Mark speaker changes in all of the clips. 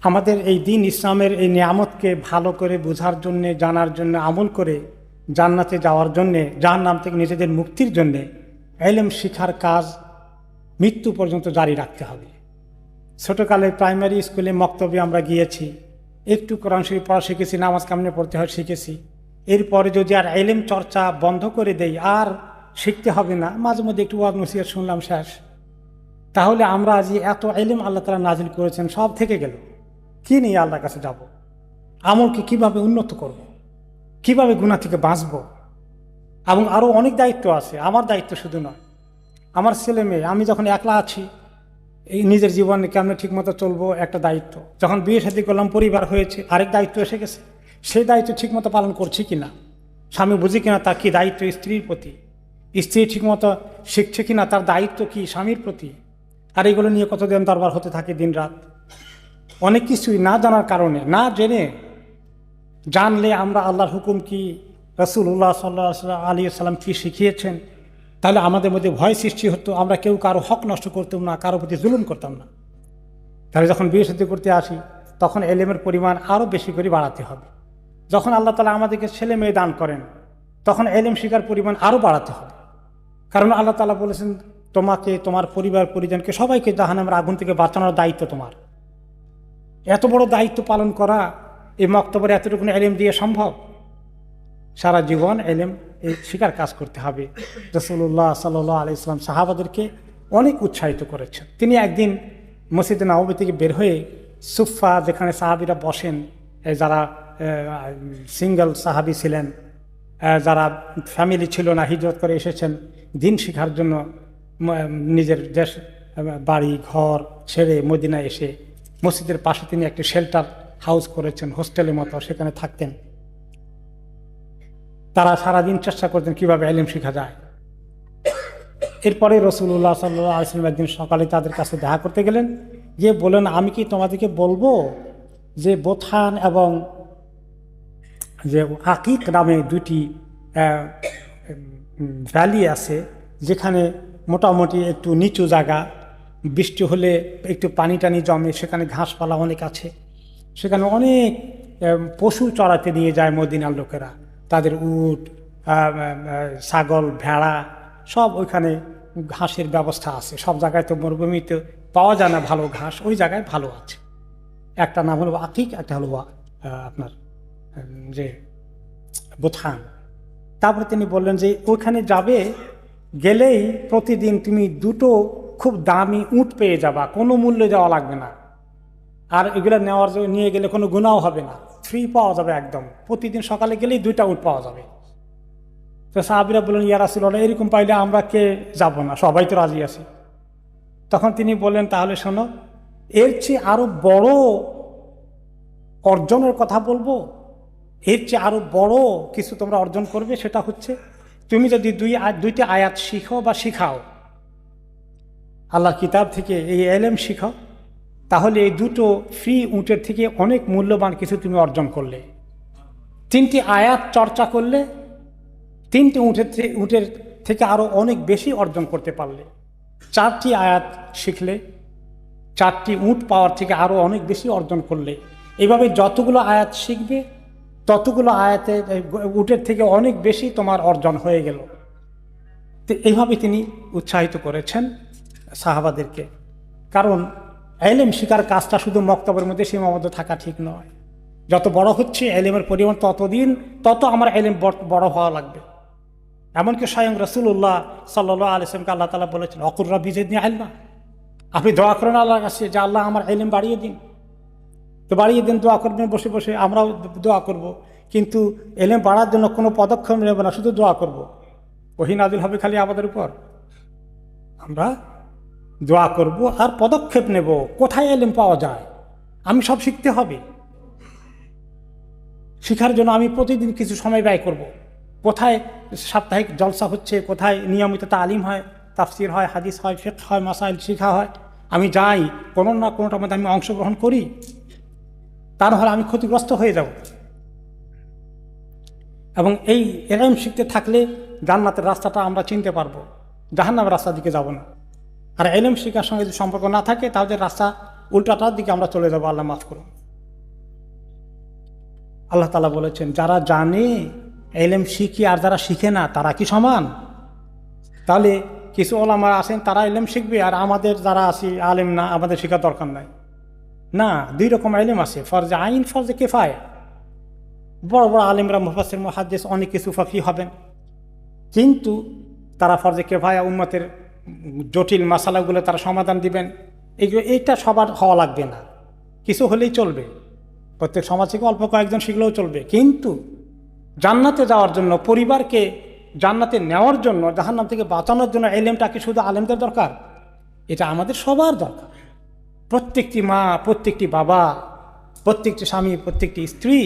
Speaker 1: আমাদের এই দিন ইসলামের এই নিয়ামতকে ভালো করে বোঝার জন্যে, জানার জন্য, আমল করে জান্নাতে যাওয়ার জন্যে, জাহান্নাম থেকে নিজেদের মুক্তির জন্যে ইলম শিখার কাজ মৃত্যু পর্যন্ত জারি রাখতে হবে। ছোটোকালে প্রাইমারি স্কুলে মক্তবে আমরা গিয়েছি, একটু কোরআন শরীফ পড়া শিখেছি, নামাজ কেমনে পড়তে হয় শিখেছি। এরপরে যদি আর ইলম চর্চা বন্ধ করে দেই, আর শিখতে হবে না, মাঝে মধ্যে একটু ওয়াজ নসিহত শুনলাম, শেষ। তাহলে আমরা আজ এত ইলম আল্লাহ তাআলা নাজিল করেছেন, সব থেকে গেল। কি নিয়ে আল্লাহর কাছে যাব? আমলকে কিভাবে উন্নত করব, কিভাবে গুনাহ থেকে বাঁচব? এবং আরও অনেক দায়িত্ব আছে। আমার দায়িত্ব শুধু নয়, আমার ছেলে মেয়ে, আমি যখন একলা আছি, এই নিজের জীবনে কেমন ঠিকমতো চলবো একটা দায়িত্ব। যখন বিয়ে শাদী করলাম, পরিবার হয়েছে, আরেক দায়িত্ব এসে গেছে। সেই দায়িত্ব ঠিকমতো পালন করছি কিনা, স্বামী বুঝি কিনা তার কী দায়িত্ব স্ত্রীর প্রতি, স্ত্রী ঠিকমতো শিখছে কিনা তার দায়িত্ব কি স্বামীর প্রতি। আর এগুলো নিয়ে কতদিন দরবার হতে থাকে দিন রাত। অনেক কিছুই না জানার কারণে, না জেনে, জানলে আমরা আল্লাহর হুকুম কি, রাসূলুল্লাহ সাল্লাল্লাহু আলাইহি ওয়াসাল্লাম কি শিখিয়েছেন, তাহলে আমাদের মধ্যে ভয় সৃষ্টি হতো। আমরা কেউ কারো হক নষ্ট করতাম না, কারো প্রতি জুলুম করতাম না। তাহলে যখন বিয়ে শাদী করতে আসি, তখন ইলমের পরিমাণ আরও বেশি করে বাড়াতে হবে। যখন আল্লাহ তাআলা আমাদেরকে ছেলে মেয়ে দান করেন, তখন ইলম শিখার পরিমাণ আরও বাড়াতে হবে। কারণ আল্লাহ তাআলা বলেছেন, তোমাকে, তোমার পরিবার পরিজনকে সবাইকে জাহান্নামের আগুন থেকে বাঁচানোর দায়িত্ব তোমার। এত বড় দায়িত্ব পালন করা এই মক্তবের এতটুকু ইলম দিয়ে সম্ভব? সারা জীবন ইলম শিখার কাজ করতে হবে। রাসূলুল্লাহ সাল্লাল্লাহু আলাইহি ওয়াসাল্লাম সাহাবাদেরকে অনেক উৎসাহিত করেছেন। তিনি একদিন মসজিদে নববী থেকে বের হয়ে সুফা, যেখানে সাহাবীরা বসেন, যারা সিঙ্গেল সাহাবী ছিলেন, যারা ফ্যামিলি ছিল না, হিজরত করে এসেছেন দিন শিখার জন্য, নিজের দেশ বাড়ি ঘর ছেড়ে মদিনায় এসে মসজিদের পাশে তিনি একটি শেল্টার হাউস করেছেন, হোস্টেলের মতো, সেখানে থাকতেন। তারা সারাদিন চেষ্টা করতেন কীভাবে ইলম শেখা যায়। এরপরে রাসূলুল্লাহ সাল্লাল্লাহু আলাইহি ওয়াসাল্লাম একদিন সকালে তাদের কাছে দেখা করতে গেলেন, গিয়ে বলেন, আমি কি তোমাদেরকে বলবো যে বোথান এবং যে আকিক নামে দুটি ভ্যালি আছে, যেখানে মোটামুটি একটু নিচু জায়গা, বৃষ্টি হলে একটু পানি টানি জমে, সেখানে ঘাসপালা অনেক আছে, সেখানে অনেক পশু চড়াতে নিয়ে যায় মদিনার লোকেরা, তাদের উট, ছাগল, ভেড়া সব ওইখানে ঘাসের ব্যবস্থা আছে। সব জায়গায় তো মরুভূমিতে পাওয়া যায় না ভালো ঘাস, ওই জায়গায় ভালো আছে। একটা নাম হলো আকিক, একটা হলো আপনার যে বোথান। তারপরে তিনি বললেন যে ওইখানে যাবে, গেলেই প্রতিদিন তুমি দুটো খুব দামি উট পেয়ে যাবা, কোনো মূল্য দেওয়া লাগবে না, আর এগুলো নেওয়ার জন্য নিয়ে গেলে কোনো গুনাহও হবে না, ফ্রি পাওয়া যাবে একদম। প্রতিদিন সকালে গেলেই 2টা উট পাওয়া যাবে। তো সাহাবীরা বললেন, ইয়া রাসূলুল্লাহ, এরকম পাইলে আমরা কে যাব না, সবাই তো রাজি আছি। তখন তিনি বললেন, তাহলে শোনো, এর চেয়ে আরো বড় অর্জনের কথা বলবো, এর চেয়ে আরো বড় কিছু তোমরা অর্জন করবে। সেটা হচ্ছে, তুমি যদি দুইটা আয়াত শিখো বা শিখাও, আল্লাহর কিতাব থেকে এই ইলম শিখো, তাহলে এই দুটো ফ্রি উটের থেকে অনেক মূল্যবান কিছু তুমি অর্জন করলে। 3টি আয়াত চর্চা করলে 3টি উটের থেকে আরো অনেক বেশি অর্জন করতে পারলে। 4টি আয়াত শিখলে 4টি উট পাওয়ার থেকে আরো অনেক বেশি অর্জন করলে। এভাবে যতগুলো আয়াত শিখবে, ততগুলো আয়াতে উটের থেকে অনেক বেশি তোমার অর্জন হয়ে গেল। তো এইভাবে তিনি উৎসাহিত করেছেন সাহাবাদেরকে। কারণ ইলম শিকার কাজটা শুধু মক্তবের মধ্যে সীমাবদ্ধ থাকা ঠিক নয়। যত বড় হচ্ছে ইলমের পরিমাণ, তত আমার ইলম বড় হওয়া লাগবে। এমনকি স্বয়ং রাসূলুল্লাহ সাল্লাল্লাহু আলাইহি ওয়াসাল্লামকে আল্লাহ তাআলা বলেছেন, অকুর রাব্বি জিদনি ইলমা, আপনি দোয়া করেন আল্লাহর কাছে যে আল্লাহ আমার ইলম বাড়িয়ে দিন। তো বাড়িয়ে দিন, দোয়া করবেন বসে বসে, আমরাও দোয়া করব, কিন্তু ইলম বাড়ার জন্য কোনো পদক্ষেপ নেব না, শুধু দোয়া করব। ওহী নাযিল হবে খালি আমাদের উপর, আমরা দোয়া করব আর পদক্ষেপ নেব। কোথায় ইলম পাওয়া যায়, আমি সব শিখতে হবে। শিখার জন্য আমি প্রতিদিন কিছু সময় ব্যয় করব। কোথায় সাপ্তাহিক জলসা হচ্ছে, কোথায় নিয়মিত তালিম হয়, তাফসির হয়, হাদিস হয়, ফিকহ হয়, মাসাইল শিখা হয়, আমি যাই, কোনো না কোনোটার মধ্যে আমি অংশগ্রহণ করি। তা নাহলে আমি ক্ষতিগ্রস্ত হয়ে যাব। এবং এই ইলম শিখতে থাকলে জান্নাতের রাস্তাটা আমরা চিনতে পারবো, জাহান্নামের রাস্তার দিকে যাব না। আর ইলম শিখার সঙ্গে যদি সম্পর্ক না থাকে, তাহলে রাস্তা উল্টাটার দিকে আমরা চলে যাবো। আল্লাহ মাফ করুন। আল্লাহ তাআলা বলেছেন, যারা জানে ইলম শিখি আর যারা শিখে না তারা কি সমান? তাহলে কিছু ওলামা আছেন তারা ইলম শিখবে, আর আমাদের যারা আছি আলেম না, আমাদের শেখার দরকার নাই। না, দুই রকম ইলম আছে, ফরজে আইন, ফরজে কিফায়া। বড় বড় আলেমরা মুফাসসির মুহাদ্দিস অনেক কিছু ফাকি হবেন, কিন্তু তারা ফরজে কিফায়া উম্মতের জটিল মাসালাগুলো তারা সমাধান দিবেন। এইটা সবার হওয়া লাগবে না, কিছু হলেই চলবে। প্রত্যেক সমাজ থেকে অল্প কয়েকজন শিখলেও চলবে, কিন্তু জান্নাতে যাওয়ার জন্য, পরিবারকে জান্নাতে নেওয়ার জন্য, জাহান্নাম থেকে বাঁচানোর জন্য ইলমটা কি শুধু আলেমদের দরকার? এটা আমাদের সবার দরকার। প্রত্যেকটি মা, প্রত্যেকটি বাবা, প্রত্যেকটি স্বামী, প্রত্যেকটি স্ত্রী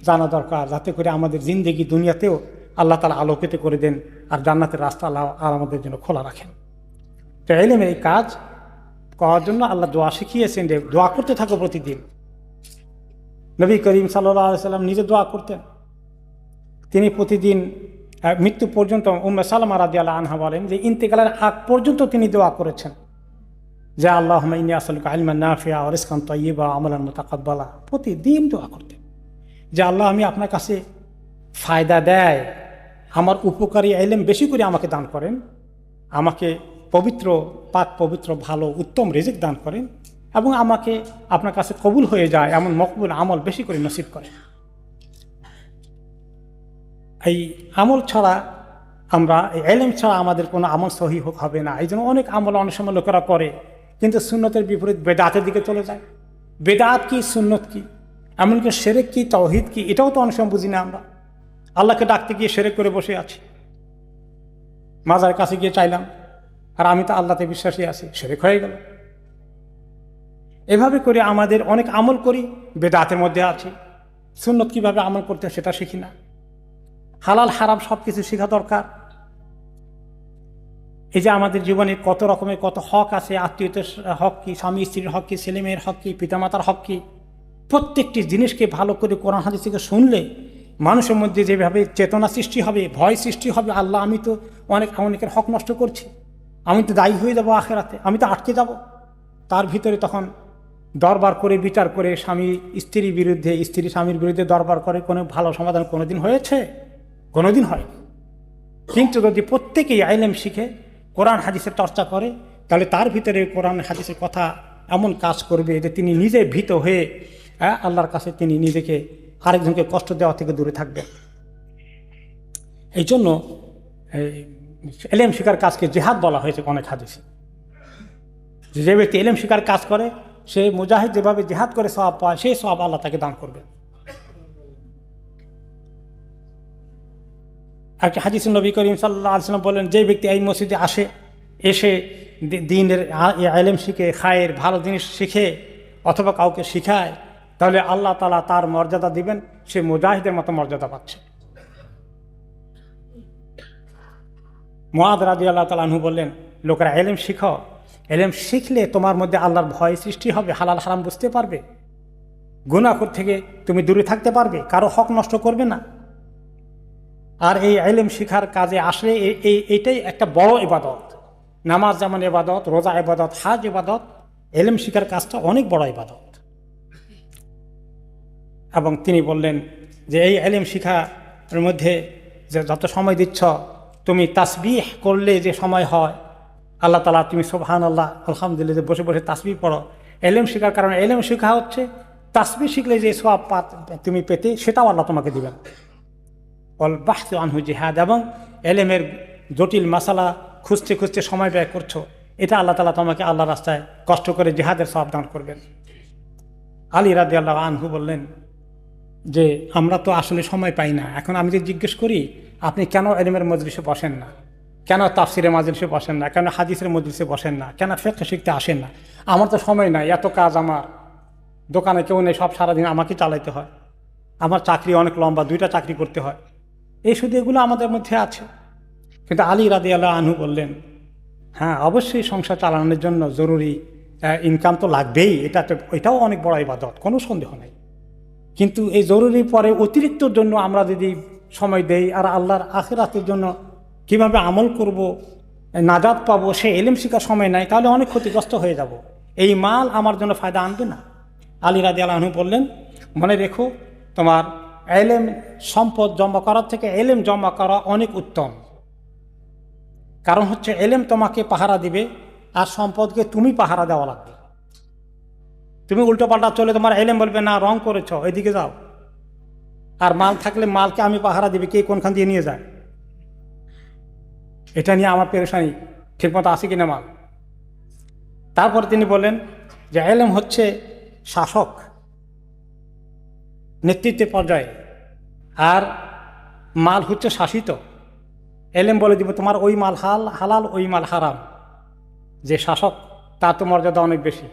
Speaker 1: জানা দরকার, যাতে করে আমাদের জিন্দেগি দুনিয়াতেও আল্লাহ তাআলা আলোকিত করে দেন, আর জান্নাতের রাস্তা আল্লাহ আমাদের জন্য খোলা রাখেন। তো ইলমের এই কাজ করার জন্য আল্লাহ দোয়া শিখিয়েছেন যে দোয়া করতে থাকো প্রতিদিন। নবী করিম সাল্লাল্লাহু আলাইহি সাল্লাম নিজে দোয়া করতেন। তিনি প্রতিদিন মৃত্যু পর্যন্ত, উম্মে সালামা রাদিয়াল্লাহু আনহা বলেন যে ইন্তেকালের আগ পর্যন্ত তিনি দোয়া করেছেন যে আল্লাহুম্মা ইন্নী আসআলুকা ইলমান নাফিআ ওয়া রিজকান তাইয়্যিবা ওয়া আমালান মুতাকাব্বালা। প্রতিদিন দোয়া করতেন যে আল্লাহ, আমি আপনার কাছে ফায়দা দেয়, আমার উপকারী ইলম বেশি করে আমাকে দান করেন, আমাকে পবিত্র, পাক পবিত্র, ভালো উত্তম রিজিক দান করেন, এবং আমাকে আপনার কাছে কবুল হয়ে যায় এমন মকবুল আমল বেশি করে নসিব করেন। এই আমল ছাড়া আমরা, এই ইলম ছাড়া আমাদের কোনো আমল সহিহ হবে না। এই জন্য অনেক আমল অনেক সময় লোকেরা করে, কিন্তু সুন্নতের বিপরীত বেদাতের দিকে চলে যায়। বেদাত কি, সুন্নত কি, এমনকি শিরক কি, তাওহীদ কি, এটাও তো অনেক সময় বুঝি না আমরা। আল্লাহকে ডাকতে গিয়ে শিরক করে বসে আছি, মাজারের কাছে গিয়ে চাইলাম, আর আমি তো আল্লাহতে বিশ্বাসী আছি, শিরক হয়ে গেল। এভাবে করে আমাদের অনেক আমল করি, বেদাতের মধ্যে আছি। সুন্নত কিভাবে আমল করতে হয় সেটা শিখি না। হালাল হারাম সব কিছু শেখা দরকার। এই যে আমাদের জীবনে কত রকমের কত হক আছে, আত্মীয়তার হক কি, স্বামী স্ত্রীর হক কি, ছেলেমেয়ের হক কি, পিতামাতার হক কি, প্রত্যেকটি জিনিসকে ভালো করে কোরআন হাদিস থেকে শুনলে মানুষের মধ্যে যেভাবে চেতনা সৃষ্টি হবে, ভয় সৃষ্টি হবে, আল্লাহ আমি তো অনেকের হক নষ্ট করছি, আমি তো দায়ী হয়ে যাব আখেরাতে, আমি তো আটকে যাব। তার ভিতরে তখন দরবার করে বিচার করে স্বামী স্ত্রীর বিরুদ্ধে, স্ত্রী স্বামীর বিরুদ্ধে দরবার করে কোনো ভালো সমাধান কোনোদিন হয়েছে? কোনোদিন হয়। কিন্তু যদি প্রত্যেকেই ইলম শিখে কোরআন হাদিসের চর্চা করে, তাহলে তার ভিতরে কোরআন হাদিসের কথা এমন কাজ করবে যে তিনি নিজে ভীত হয়ে আল্লাহর কাছে তিনি নিজেকে আরেকজনকে কষ্ট দেওয়া থেকে দূরে থাকবেন। এই জন্য ইলম শিখার কাজকে জিহাদ বলা হয়েছে অনেক হাদিসে। যে ব্যক্তি ইলম শিখার কাজ করে, সে মুজাহিদ যেভাবে জিহাদ করে সওয়াব পায়, সেই সওয়াব আল্লাহ তাকে দান করবে। একটা হাদিসে নবী করিম সাল্লাল্লাহু আলাইহি ওয়াসাল্লাম বলেন, যে ব্যক্তি এই মসজিদে আসে, এসে দ্বীনের ইলম শিখে, খায়ের ভালো জিনিস শিখে অথবা কাউকে শিখায়, তাহলে আল্লাহ তাআলা তার মর্যাদা দিবেন, সে মুজাহিদের মতো মর্যাদা পাচ্ছে। মুআয রাদিয়াল্লাহু তাআলা আনহু বললেন, লোকেরা ইলম শিখো, ইলম শিখলে তোমার মধ্যে আল্লাহর ভয় সৃষ্টি হবে, হালাল হারাম বুঝতে পারবে, গুনাহ থেকে তুমি দূরে থাকতে পারবে, কারো হক নষ্ট করবে না। আর এই ইলম শিখার কাজে আসলে এইটাই একটা বড় ইবাদত। নামাজ যেমন ইবাদত, রোজা ইবাদত, হজ ইবাদত, ইলম শিখার কাজটা অনেক বড় ইবাদত। এবং তিনি বললেন যে এই ইলম শিখার মধ্যে যে যত সময় দিচ্ছ, তুমি তাসবিহ করলে যে সময় হয়, আল্লাহ তাআলা, তুমি সুবহানাল্লাহ আলহামদুলিল্লাহ বসে বসে তাসবিহ পড়ো, ইলম শিখার কারণে ইলম শিখা হচ্ছে, তাসবিহ শিখলে যে সওয়াব তুমি পেতে, সেটাও আল্লাহ তোমাকে দিবেন। অল বাহসু আনহু জিহাদ, এবং ইলমের জটিল মাসালা খুঁজতে খুঁজতে সময় ব্যয় করছো, এটা আল্লাহ তাআলা তোমাকে আল্লাহর রাস্তায় কষ্ট করে জিহাদের সওয়াব দান করবেন। আলী রাদিয়াল্লাহু আনহু বললেন যে আমরা তো আসলে সময় পাই না। এখন আমি যে জিজ্ঞেস করি, আপনি কেন ইলমের মজলিসে বসেন না, কেন তাফসিরের মজলিসে বসেন না, কেন হাদিসের মজলিসে বসেন না, কেন ফিকহ শিখতে আসেন না? আমার তো সময় নাই, এত কাজ, আমার দোকানে কেউ নেই, সব সারাদিন আমাকে চালাইতে হয়, আমার চাকরি অনেক লম্বা, 2টা চাকরি করতে হয়, এই শুধু এগুলো আমাদের মধ্যে আছে। কিন্তু আলী রাদিয়াল্লাহু আনহু বললেন, হ্যাঁ অবশ্যই সংসার চালানোর জন্য জরুরি ইনকাম তো লাগবেই, এটাও অনেক বড় ইবাদত, কোনো সন্দেহ নেই। কিন্তু এই জরুরি পরে অতিরিক্তর জন্য আমরা যদি সময় দেই, আর আল্লাহর আখিরাতের জন্য কিভাবে আমল করব, নাজাত পাবো, সে ইলম শিখার সময় নাই, তাহলে অনেক ক্ষতিগ্রস্ত হয়ে যাব। এই মাল আমার জন্য ফায়দা আনবে না। আলী রাদিয়াল্লাহু আনহু বললেন, মনে রেখো, তোমার এলেম সম্পদ জমা করার থেকে এলেম জমা করা অনেক উত্তম। কারণ হচ্ছে এলেম তোমাকে পাহারা দিবে, আর সম্পদকে তুমি পাহারা দেওয়া লাগবে। তুমি উল্টো পাল্টা চলে তোমার এলেম বলবে না রং করেছ, এদিকে যাও। আর মাল থাকলে মালকে আমি পাহারা দিবে, কে কোনখান দিয়ে নিয়ে যায়, এটা নিয়ে আমার পেরেশানি, ঠিকমতো আসে কিনা মাল। তারপরে তিনি বললেন যে এলেম হচ্ছে শাসক, নেতৃত্বের পর্যায়ে, আর মাল হচ্ছে শাসিত। এলেম বলে দিব তোমার ওই মাল হালাল, ওই মাল হারাম। যে শাসক তার তো মর্যাদা অনেক বেশি,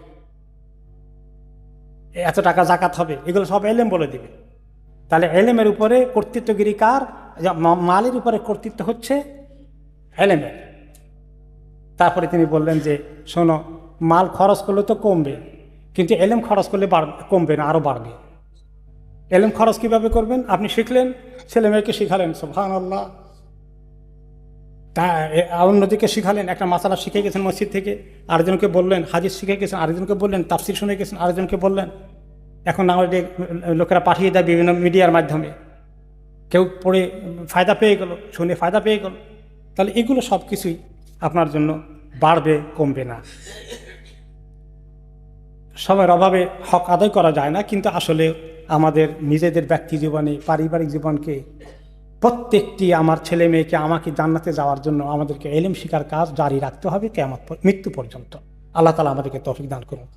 Speaker 1: এত টাকা জাকাত হবে, এগুলো সব এলেম বলে দিবে। তাহলে এলেমের উপরে কর্তৃত্বগিরি কার? মালের উপরে কর্তৃত্ব হচ্ছে এলেমের। তারপরে তিনি বললেন যে শোনো, মাল খরচ করলে তো কমবে, কিন্তু এলেম খরচ করলে কমবে না, আরও বাড়বে। এলেম খরচ কিভাবে করবেন? আপনি শিখলেন, ছেলে মেয়েকে শিখালেন, সুবহানাল্লাহ। তা অন্যদিকে শিখালেন, একটা মাসালা শিখে গেছেন মসজিদ থেকে, আরেকজনকে বললেন, হাদিস শিখে গেছেন, আরেকজনকে বললেন, তাফসির শুনে গেছেন, আরেকজনকে বললেন। এখন আমাদের লোকেরা পাঠিয়ে দেয় বিভিন্ন মিডিয়ার মাধ্যমে, কেউ পড়ে ফায়দা পেয়ে গেল, শুনে ফায়দা পেয়ে গেল। তাহলে এগুলো সব কিছুই আপনার জন্য বাড়বে, কমবে না। সময়ের অভাবে হক আদায় করা যায় না, কিন্তু আসলে আমাদের নিজেদের ব্যক্তি জীবনে, পারিবারিক জীবনকে, প্রত্যেকটি আমার ছেলে মেয়েকে আমাকে জান্নাতে যাওয়ার জন্য আমাদেরকে এলেম শিখার কাজ জারি রাখতে হবে কিয়ামত মৃত্যু পর্যন্ত। আল্লাহ তাআলা আমাদেরকে তৌফিক দান করুন।